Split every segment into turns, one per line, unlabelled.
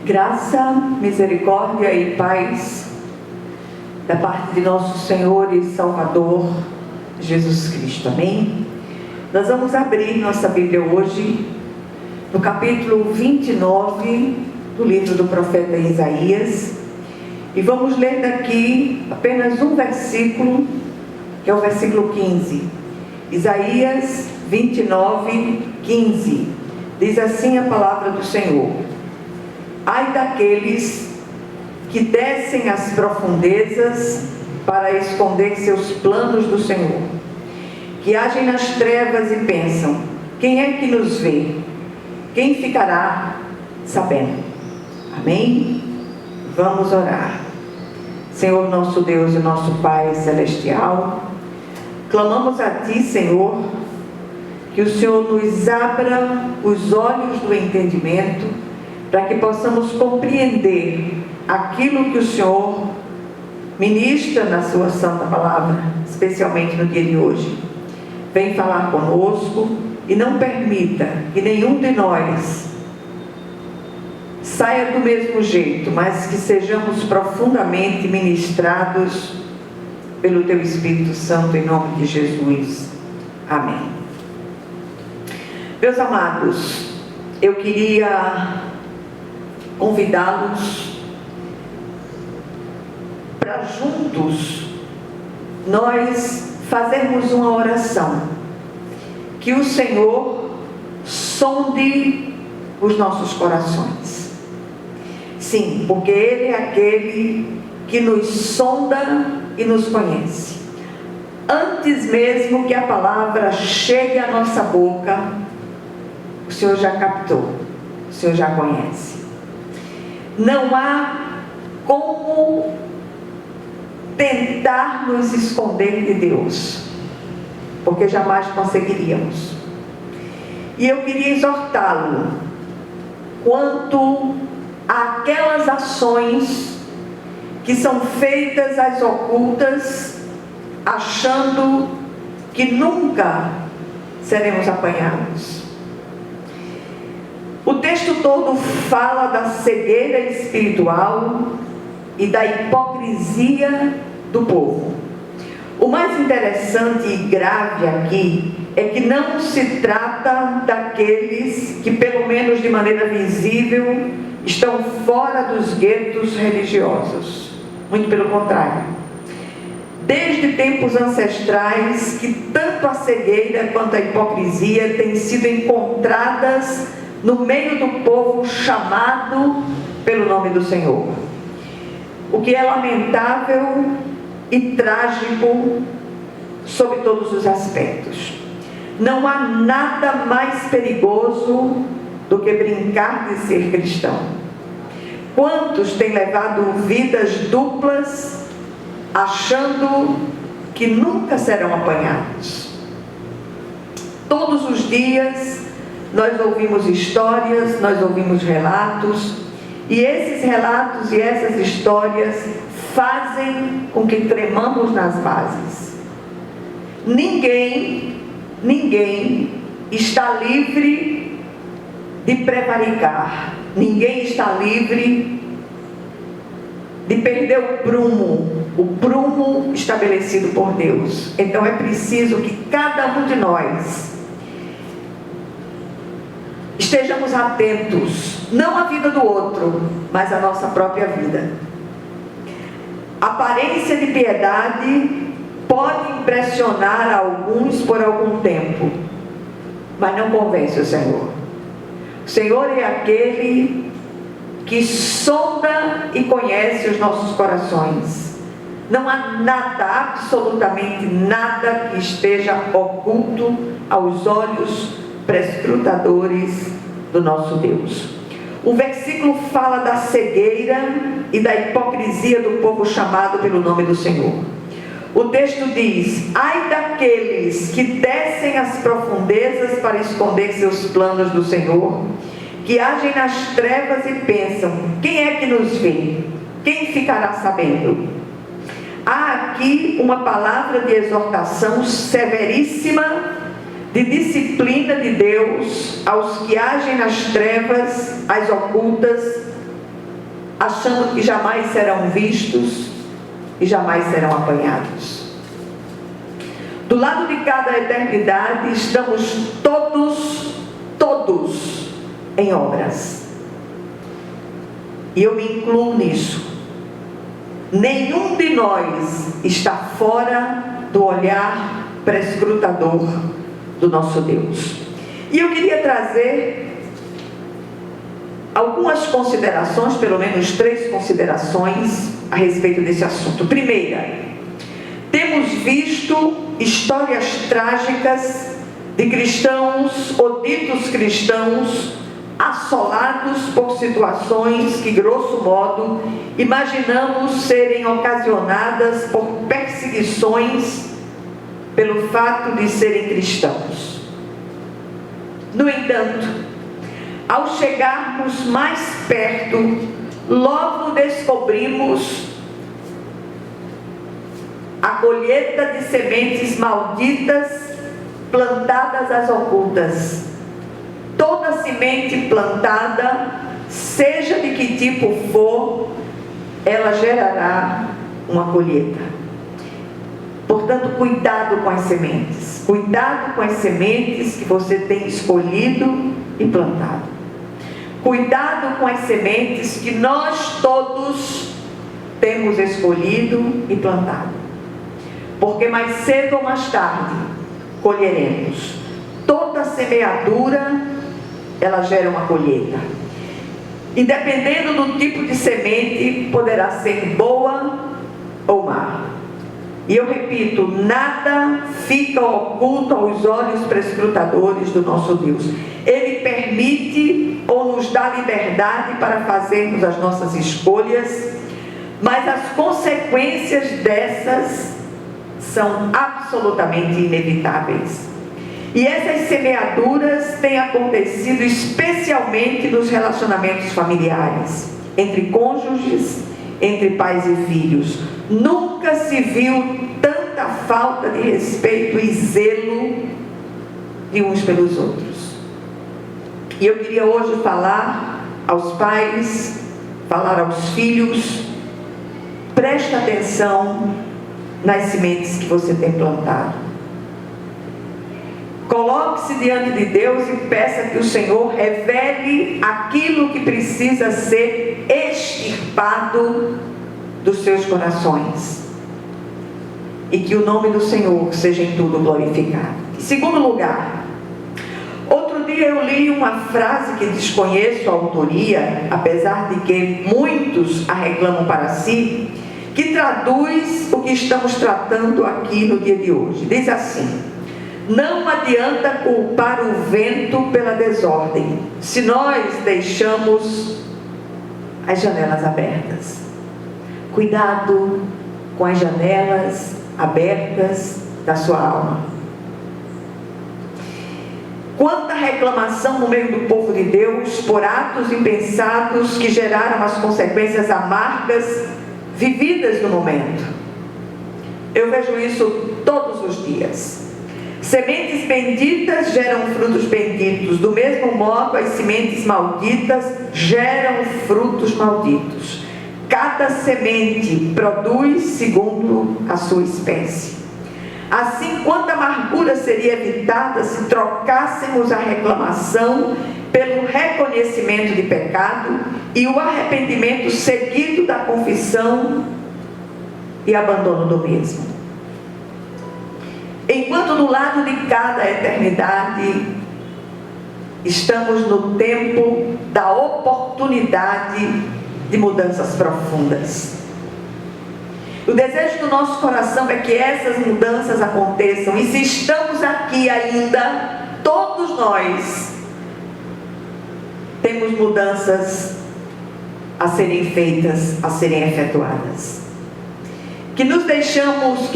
Graça, misericórdia e paz da parte de nosso Senhor e Salvador Jesus Cristo, amém? Nós vamos abrir nossa Bíblia hoje no capítulo 29 do livro do profeta Isaías, e vamos ler daqui apenas um versículo, que é o versículo 15. Isaías 29, 15. Diz assim a palavra do Senhor: ai daqueles que descem às profundezas para esconder seus planos do Senhor, que agem nas trevas e pensam: quem é que nos vê? Quem ficará sabendo? Amém? Vamos orar. Senhor nosso Deus e nosso Pai Celestial, clamamos a Ti, Senhor, que o Senhor nos abra os olhos do entendimento, para que possamos compreender aquilo que o Senhor ministra na sua santa palavra, especialmente no dia de hoje. Vem falar conosco e não permita que nenhum de nós saia do mesmo jeito, mas que sejamos profundamente ministrados pelo Teu Espírito Santo, em nome de Jesus. Amém. Meus amados, eu queria convidá-los para juntos nós fazermos uma oração, que o Senhor sonde os nossos corações. Sim, porque Ele é aquele que nos sonda e nos conhece. Antes mesmo que a palavra chegue à nossa boca, o Senhor já captou, o Senhor já conhece. Não há como tentar nos esconder de Deus, porque jamais conseguiríamos. E eu queria exortá-lo quanto àquelas ações que são feitas às ocultas, achando que nunca seremos apanhados. O texto todo fala da cegueira espiritual e da hipocrisia do povo. O mais interessante e grave aqui é que não se trata daqueles que, pelo menos de maneira visível, estão fora dos guetos religiosos. Muito pelo contrário. Desde tempos ancestrais, que tanto a cegueira quanto a hipocrisia têm sido encontradas no meio do povo chamado pelo nome do Senhor. O que é lamentável e trágico sob todos os aspectos. Não há nada mais perigoso do que brincar de ser cristão. Quantos têm levado vidas duplas, achando que nunca serão apanhados? Todos os dias nós ouvimos histórias, nós ouvimos relatos, e esses relatos e essas histórias fazem com que tremamos nas bases. Ninguém está livre de prevaricar, ninguém está livre de perder o prumo estabelecido por Deus. Então é preciso que cada um de nós estejamos atentos, não à vida do outro, mas à nossa própria vida. A aparência de piedade pode impressionar alguns por algum tempo, mas não convence o Senhor. O Senhor é aquele que sonda e conhece os nossos corações. Não há nada, absolutamente nada, que esteja oculto aos olhos prescrutadores do nosso Deus. O versículo fala da cegueira e da hipocrisia do povo chamado pelo nome do Senhor. O texto diz: ai daqueles que descem às profundezas para esconder seus planos do Senhor, que agem nas trevas e pensam: quem é que nos vê? Quem ficará sabendo? Há aqui uma palavra de exortação severíssima, de disciplina de Deus aos que agem nas trevas, às ocultas, achando que jamais serão vistos e jamais serão apanhados. Do lado de cada eternidade estamos todos em obras. E eu me incluo nisso. Nenhum de nós está fora do olhar prescrutador do nosso Deus. E eu queria trazer algumas considerações, pelo menos 3 considerações a respeito desse assunto. Primeira, temos visto histórias trágicas de cristãos ou ditos cristãos assolados por situações que, grosso modo, imaginamos serem ocasionadas por perseguições pelo fato de serem cristãos. No entanto, ao chegarmos mais perto, logo descobrimos a colheita de sementes malditas plantadas às ocultas. Toda semente plantada, seja de que tipo for, ela gerará uma colheita. Portanto, cuidado com as sementes. Cuidado com as sementes que você tem escolhido e plantado. Cuidado com as sementes que nós todos temos escolhido e plantado. Porque mais cedo ou mais tarde colheremos. Toda semeadura, ela gera uma colheita. E dependendo do tipo de semente, poderá ser boa ou má. E eu repito, nada fica oculto aos olhos prescrutadores do nosso Deus. Ele permite ou nos dá liberdade para fazermos as nossas escolhas, mas as consequências dessas são absolutamente inevitáveis. E essas semeaduras têm acontecido especialmente nos relacionamentos familiares, entre cônjuges, entre pais e filhos. Nunca se viu tanta falta de respeito e zelo de uns pelos outros. E eu queria hoje falar aos pais, falar aos filhos: preste atenção nas sementes que você tem plantado. Coloque-se diante de Deus e peça que o Senhor revele aquilo que precisa ser extirpado dos seus corações. E que o nome do Senhor seja em tudo glorificado. Em segundo lugar, outro dia eu li uma frase que desconheço a autoria, apesar de que muitos a reclamam para si, que traduz o que estamos tratando aqui no dia de hoje. Diz assim: não adianta culpar o vento pela desordem, se nós deixamos as janelas abertas. Cuidado com as janelas abertas da sua alma. Quanta reclamação no meio do povo de Deus por atos impensados que geraram as consequências amargas vividas no momento. Eu vejo isso todos os dias. Sementes benditas geram frutos benditos. Do mesmo modo, as sementes malditas geram frutos malditos. Cada semente produz segundo a sua espécie. Assim, quanta amargura seria evitada se trocássemos a reclamação pelo reconhecimento de pecado e o arrependimento seguido da confissão e abandono do mesmo. Enquanto do lado de cada eternidade estamos no tempo da oportunidade de mudanças profundas. O desejo do nosso coração é que essas mudanças aconteçam, e se estamos aqui ainda, todos nós temos mudanças a serem feitas, a serem efetuadas. Que nos deixemos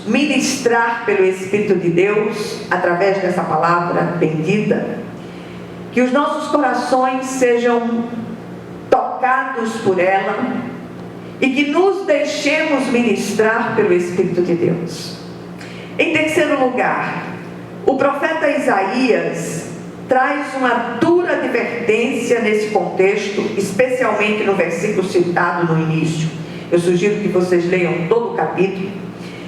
ministrar pelo Espírito de Deus, através dessa palavra bendita, que os nossos corações sejam tocados por ela, e que nos deixemos ministrar pelo Espírito de Deus. Em terceiro lugar, o profeta Isaías traz uma dura advertência nesse contexto, especialmente no versículo citado no início. Eu sugiro que vocês leiam todo o capítulo.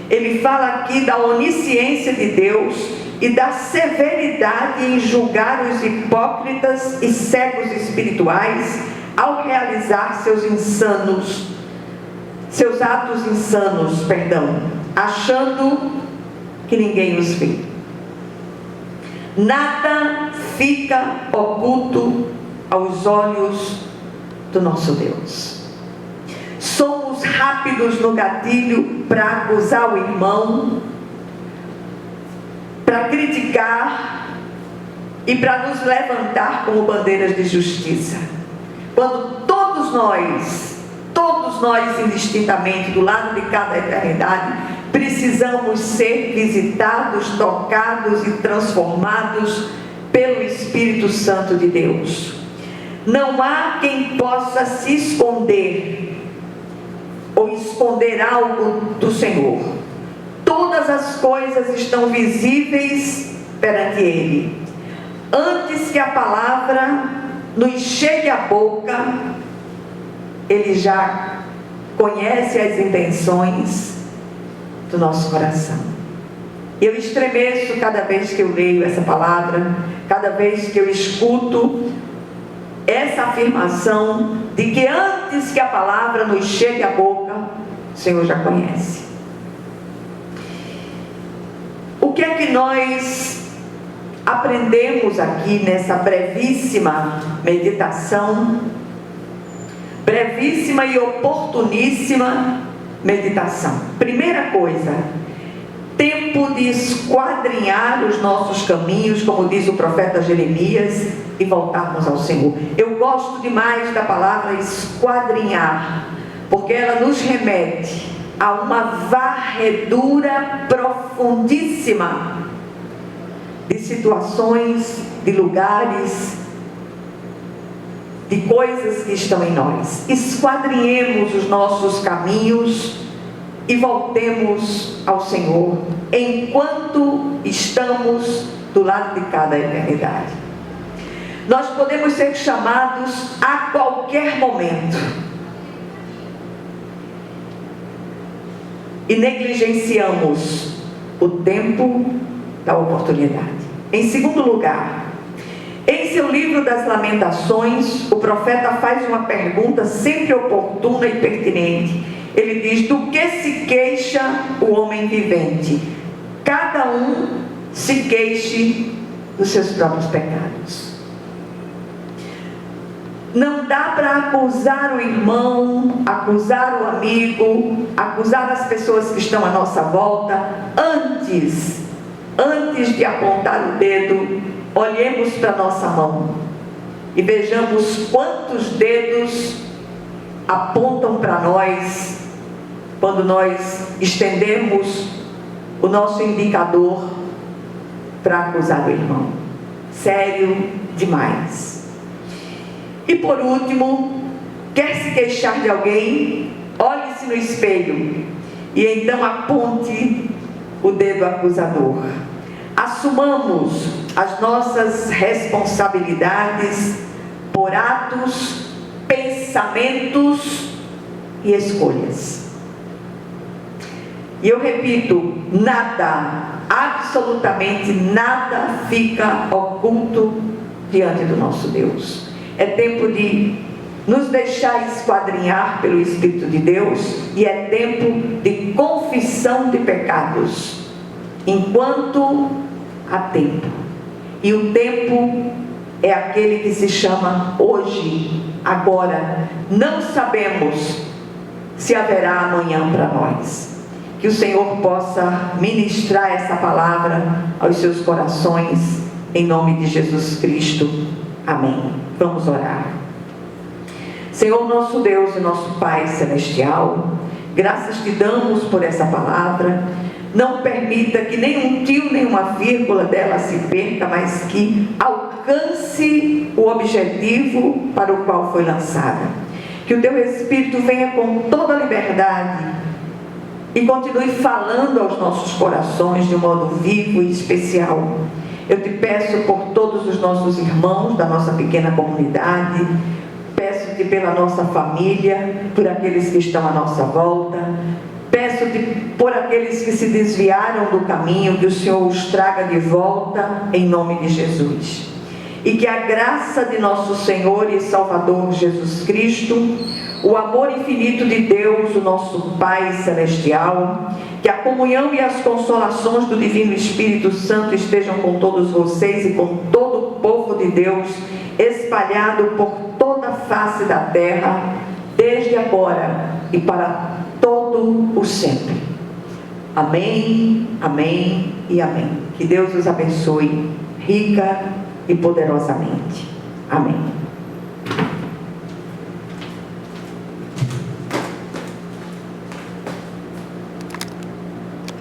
Ele fala aqui da onisciência de Deus e da severidade em julgar os hipócritas e cegos espirituais ao realizar seus atos insanos, achando que ninguém os vê. Nada fica oculto aos olhos do nosso Deus. Somos rápidos no gatilho para acusar o irmão, para criticar e para nos levantar como bandeiras de justiça. Quando todos nós indistintamente, do lado de cada eternidade, precisamos ser visitados, tocados e transformados pelo Espírito Santo de Deus. Não há quem possa se esconder ou esconder algo do Senhor. Todas as coisas estão visíveis perante Ele. Antes que a palavra nos chegue à boca, Ele já conhece as intenções do nosso coração. Eu estremeço cada vez que eu leio essa palavra, cada vez que eu escuto essa afirmação de que antes que a palavra nos chegue à boca, o Senhor já conhece. O que é que nós aprendemos aqui nessa brevíssima meditação, brevíssima e oportuníssima meditação? Primeira coisa, tempo de esquadrinhar os nossos caminhos, como diz o profeta Jeremias, e voltarmos ao Senhor. Eu gosto demais da palavra esquadrinhar, porque ela nos remete a uma varredura profundíssima de situações, de lugares, de coisas que estão em nós. Esquadrinhemos os nossos caminhos e voltemos ao Senhor enquanto estamos do lado de cada eternidade. Nós podemos ser chamados a qualquer momento e negligenciamos o tempo da oportunidade. Em segundo lugar, em seu livro das Lamentações, o profeta faz uma pergunta sempre oportuna e pertinente. Ele diz: do que se queixa o homem vivente? Cada um se queixe dos seus próprios pecados. Não dá para acusar o irmão, acusar o amigo, acusar as pessoas que estão à nossa volta. Antes de apontar o dedo, olhemos para a nossa mão e vejamos quantos dedos apontam para nós quando nós estendemos o nosso indicador para acusar o irmão. Sério demais. E por último, quer se queixar de alguém? Olhe-se no espelho e então aponte o dedo acusador. Assumamos as nossas responsabilidades por atos, pensamentos e escolhas. E eu repito, nada, absolutamente nada fica oculto diante do nosso Deus. É tempo de nos deixar esquadrinhar pelo Espírito de Deus e é tempo de confissão de pecados, enquanto há tempo. E o tempo é aquele que se chama hoje, agora. Não sabemos se haverá amanhã para nós. Que o Senhor possa ministrar essa palavra aos seus corações, em nome de Jesus Cristo. Amém. Vamos orar. Senhor nosso Deus e nosso Pai Celestial, graças te damos por essa palavra. Não permita que nenhum tio, nenhuma vírgula dela se perca, mas que alcance o objetivo para o qual foi lançada. Que o teu Espírito venha com toda a liberdade e continue falando aos nossos corações de um modo vivo e especial. Eu te peço por todos os nossos irmãos da nossa pequena comunidade, peço-te pela nossa família, por aqueles que estão à nossa volta, peço-te por aqueles que se desviaram do caminho, que o Senhor os traga de volta, em nome de Jesus. E que a graça de nosso Senhor e Salvador Jesus Cristo, o amor infinito de Deus, o nosso Pai Celestial, que a comunhão e as consolações do Divino Espírito Santo estejam com todos vocês e com todo o povo de Deus, espalhado por toda a face da terra, desde agora e para todo o sempre. Amém, amém e amém. Que Deus os abençoe rica e poderosamente. Amém.